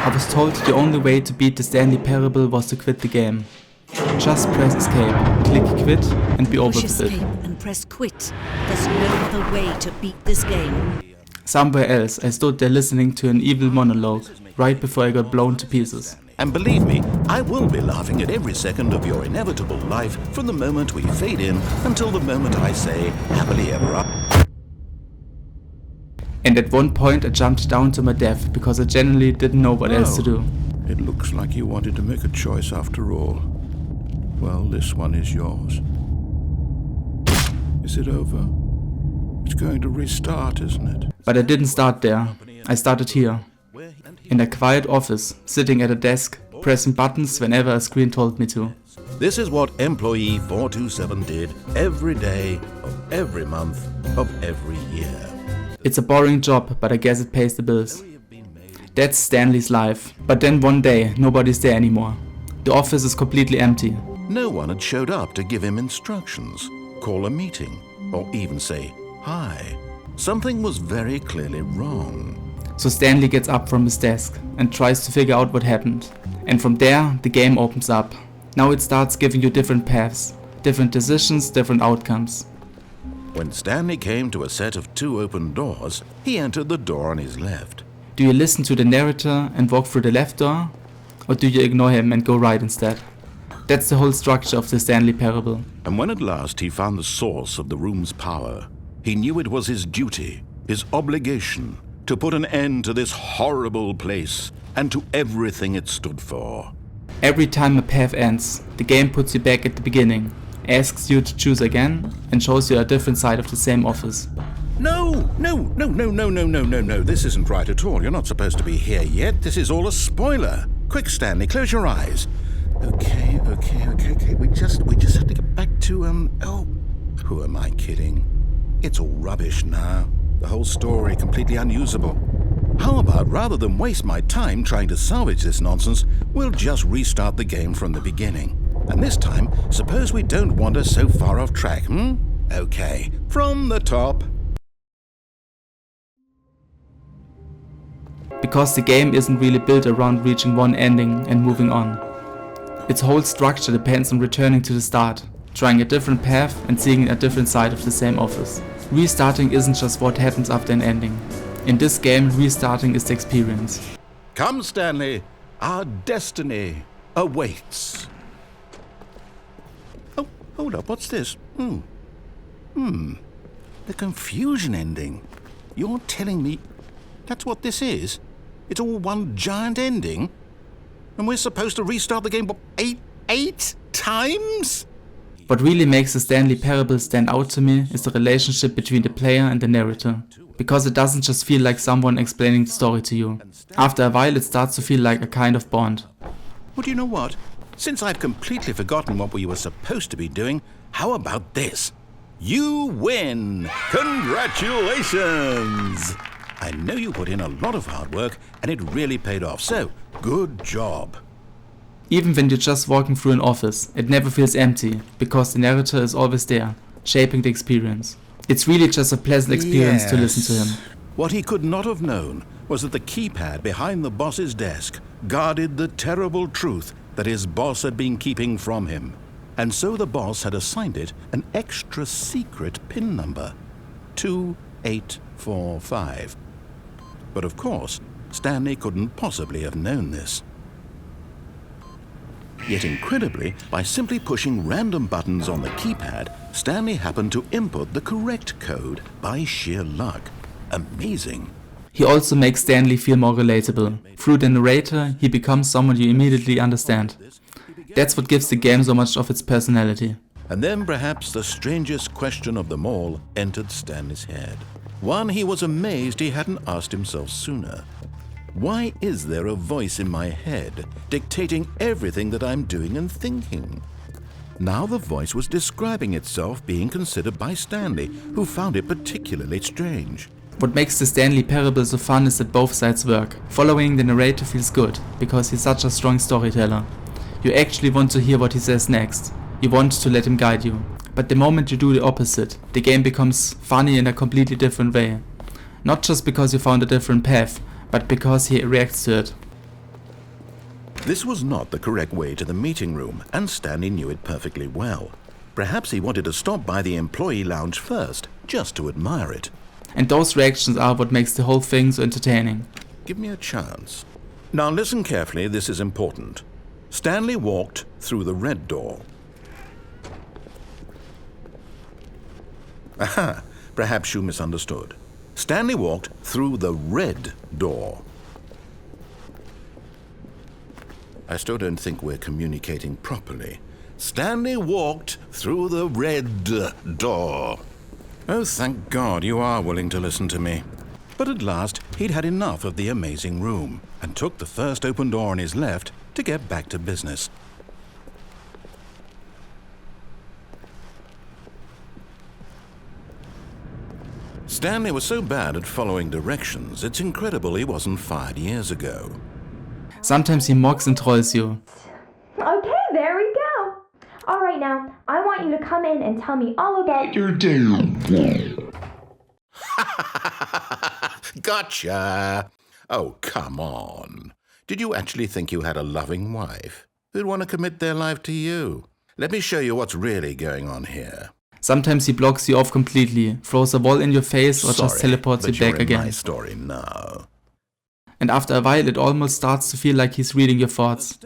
I was told the only way to beat the Stanley Parable was to quit the game. Just press escape, click quit and be over Push with escape it. and press quit. There's no other way to beat this game. Somewhere else I stood there listening to an evil monologue, right before I got blown to pieces. And believe me, I will be laughing at every second of your inevitable life from the moment we fade in until the moment I say happily ever after. And at one point I jumped down to my death because I genuinely didn't know what else to do. It looks like you wanted to make a choice after all. Well, this one is yours. Is it over? It's going to restart, isn't it? But I didn't start there. I started here. In a quiet office, sitting at a desk, pressing buttons whenever a screen told me to. This is what employee 427 did every day of every month of every year. It's a boring job, but I guess it pays the bills. That's Stanley's life. But then one day, nobody's there anymore. The office is completely empty. No one had showed up to give him instructions, call a meeting, or even say hi. Something was very clearly wrong. So Stanley gets up from his desk and tries to figure out what happened. And from there, the game opens up. Now it starts giving you different paths, different decisions, different outcomes. When Stanley came to a set of 2 open doors, he entered the door on his left. Do you listen to the narrator and walk through the left door? Or do you ignore him and go right instead? That's the whole structure of the Stanley Parable. And when at last he found the source of the room's power, he knew it was his duty, his obligation, to put an end to this horrible place and to everything it stood for. Every time a path ends, the game puts you back at the beginning, asks you to choose again, and shows you a different side of the same office. No, this isn't right at all. You're not supposed to be here yet. This is all a spoiler. Quick, Stanley, close your eyes. Okay. We just have to get back to, who am I kidding? It's all rubbish now. The whole story completely unusable. How about, rather than waste my time trying to salvage this nonsense, we'll just restart the game from the beginning. And this time, suppose we don't wander so far off track, Okay, from the top. Because the game isn't really built around reaching one ending and moving on. Its whole structure depends on returning to the start, trying a different path and seeing a different side of the same office. Restarting isn't just what happens after an ending. In this game, restarting is the experience. Come, Stanley, our destiny awaits. Oh, hold up, what's this? The confusion ending. You're telling me that's what this is? It's all one giant ending? And we're supposed to restart the game, what, eight times? What really makes the Stanley Parable stand out to me is the relationship between the player and the narrator. Because it doesn't just feel like someone explaining the story to you. After a while it starts to feel like a kind of bond. Well, do you know what? Since I've completely forgotten what we were supposed to be doing, how about this? You win! Congratulations! I know you put in a lot of hard work and it really paid off, so good job. Even when you're just walking through an office, it never feels empty, because the narrator is always there, shaping the experience. It's really just a pleasant experience to listen to him. What he could not have known was that the keypad behind the boss's desk guarded the terrible truth that his boss had been keeping from him. And so the boss had assigned it an extra secret PIN number, 2845. But of course, Stanley couldn't possibly have known this. Yet incredibly, by simply pushing random buttons on the keypad, Stanley happened to input the correct code by sheer luck. Amazing. He also makes Stanley feel more relatable. Through the narrator, he becomes someone you immediately understand. That's what gives the game so much of its personality. And then perhaps the strangest question of them all entered Stanley's head. One he was amazed he hadn't asked himself sooner. Why is there a voice in my head dictating everything that I'm doing and thinking? Now the voice was describing itself being considered by Stanley, who found it particularly strange. What makes the Stanley Parable so fun is that both sides work. Following the narrator feels good, because he's such a strong storyteller. You actually want to hear what he says next. You want to let him guide you. But the moment you do the opposite, the game becomes funny in a completely different way. Not just because you found a different path, but because he reacts to it. This was not the correct way to the meeting room, and Stanley knew it perfectly well. Perhaps he wanted to stop by the employee lounge first, just to admire it. And those reactions are what makes the whole thing so entertaining. Give me a chance. Now listen carefully, this is important. Stanley walked through the red door. Aha, perhaps you misunderstood. Stanley walked through the red door. I still don't think we're communicating properly. Stanley walked through the red door. Oh, thank God you are willing to listen to me. But at last, he'd had enough of the amazing room and took the first open door on his left to get back to business. Stanley was so bad at following directions, it's incredible he wasn't fired years ago. Sometimes he mocks and trolls you. Okay, there we go. All right, now, I want you to come in and tell me all about your day. Gotcha! Oh, come on. Did you actually think you had a loving wife who'd want to commit their life to you? Let me show you what's really going on here. Sometimes he blocks you off completely, throws a wall in your face, or just teleports you back again. My story now. And after a while, it almost starts to feel like he's reading your thoughts.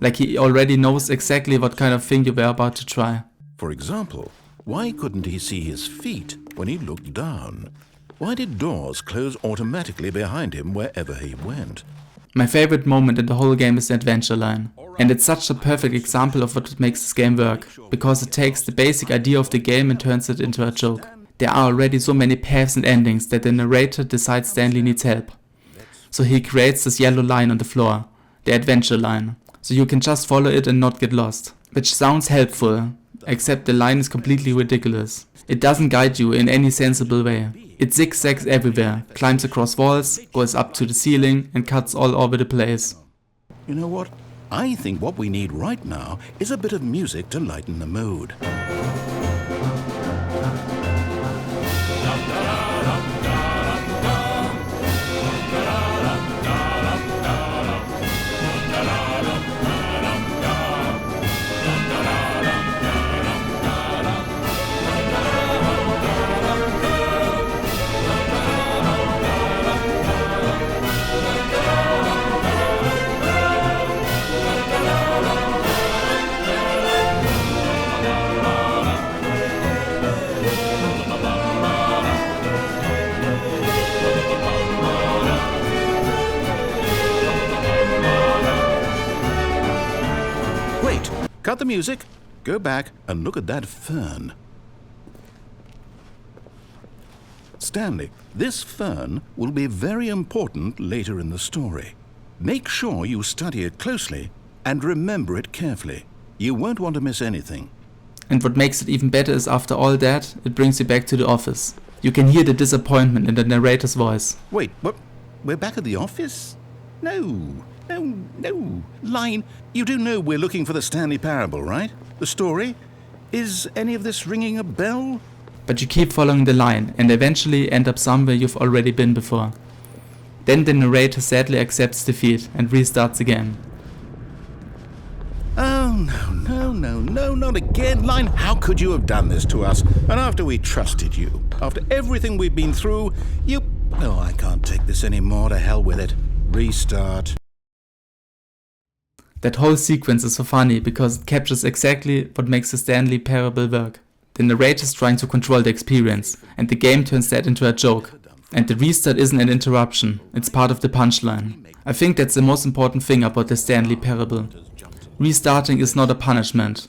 Like he already knows exactly what kind of thing you were about to try. For example, why couldn't he see his feet when he looked down? Why did doors close automatically behind him wherever he went? My favorite moment in the whole game is the adventure line. And it's such a perfect example of what makes this game work, because it takes the basic idea of the game and turns it into a joke. There are already so many paths and endings that the narrator decides Stanley needs help. So he creates this yellow line on the floor, the adventure line, so you can just follow it and not get lost. Which sounds helpful, except the line is completely ridiculous. It doesn't guide you in any sensible way. It zigzags everywhere, climbs across walls, goes up to the ceiling and cuts all over the place. You know what? I think what we need right now is a bit of music to lighten the mood. Cut the music, go back and look at that fern. Stanley, this fern will be very important later in the story. Make sure you study it closely and remember it carefully. You won't want to miss anything. And what makes it even better is after all that, it brings you back to the office. You can hear the disappointment in the narrator's voice. Wait, what? We're back at the office? No. Line, you do know we're looking for the Stanley Parable, right? The story? Is any of this ringing a bell? But you keep following the line and eventually end up somewhere you've already been before. Then the narrator sadly accepts defeat and restarts again. Oh, no, not again. Line, how could you have done this to us? And after we trusted you, after everything we've been through, you... Oh, I can't take this anymore. To hell with it. Restart. That whole sequence is so funny because it captures exactly what makes the Stanley Parable work. The narrator is trying to control the experience, and the game turns that into a joke. And the restart isn't an interruption, it's part of the punchline. I think that's the most important thing about the Stanley Parable. Restarting is not a punishment.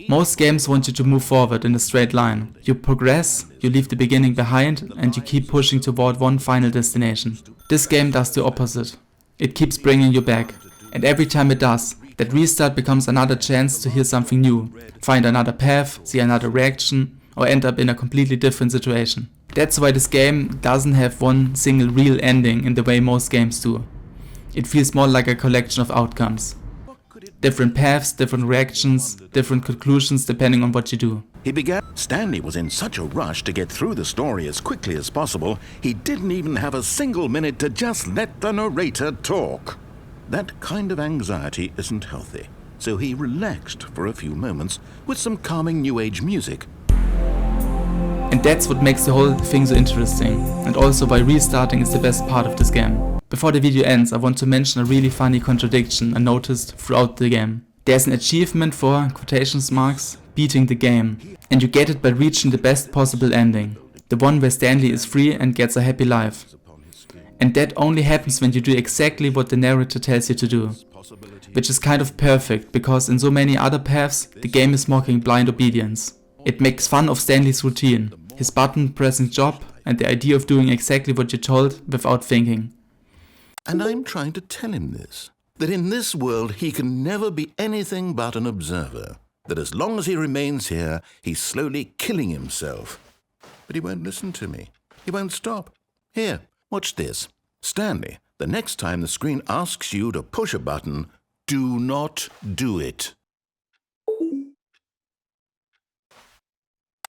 Most games want you to move forward in a straight line. You progress, you leave the beginning behind, and you keep pushing toward one final destination. This game does the opposite. It keeps bringing you back. And every time it does, that restart becomes another chance to hear something new, find another path, see another reaction, or end up in a completely different situation. That's why this game doesn't have one single real ending in the way most games do. It feels more like a collection of outcomes. Different paths, different reactions, different conclusions depending on what you do. Stanley was in such a rush to get through the story as quickly as possible, he didn't even have a single minute to just let the narrator talk. That kind of anxiety isn't healthy, so he relaxed for a few moments with some calming New Age music. And that's what makes the whole thing so interesting, and also why restarting is the best part of this game. Before the video ends, I want to mention a really funny contradiction I noticed throughout the game. There's an achievement for, quotations marks, beating the game, and you get it by reaching the best possible ending, the one where Stanley is free and gets a happy life. And that only happens when you do exactly what the narrator tells you to do, which is kind of perfect, because in so many other paths, the game is mocking blind obedience. It makes fun of Stanley's routine, his button pressing job, and the idea of doing exactly what you're told without thinking. And I'm trying to tell him this, that in this world he can never be anything but an observer, that as long as he remains here, he's slowly killing himself. But he won't listen to me. He won't stop. Here, watch this. Stanley, the next time the screen asks you to push a button, do not do it.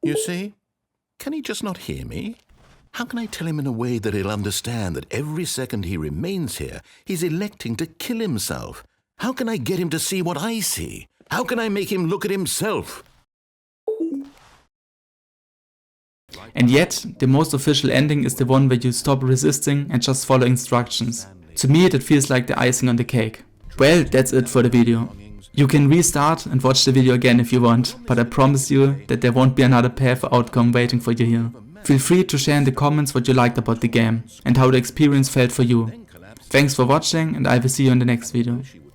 You see? Can he just not hear me? How can I tell him in a way that he'll understand that every second he remains here, he's electing to kill himself? How can I get him to see what I see? How can I make him look at himself? And yet, the most official ending is the one where you stop resisting and just follow instructions. To me, that feels like the icing on the cake. Well, that's it for the video. You can restart and watch the video again if you want, but I promise you that there won't be another path or outcome waiting for you here. Feel free to share in the comments what you liked about the game and how the experience felt for you. Thanks for watching, and I will see you in the next video.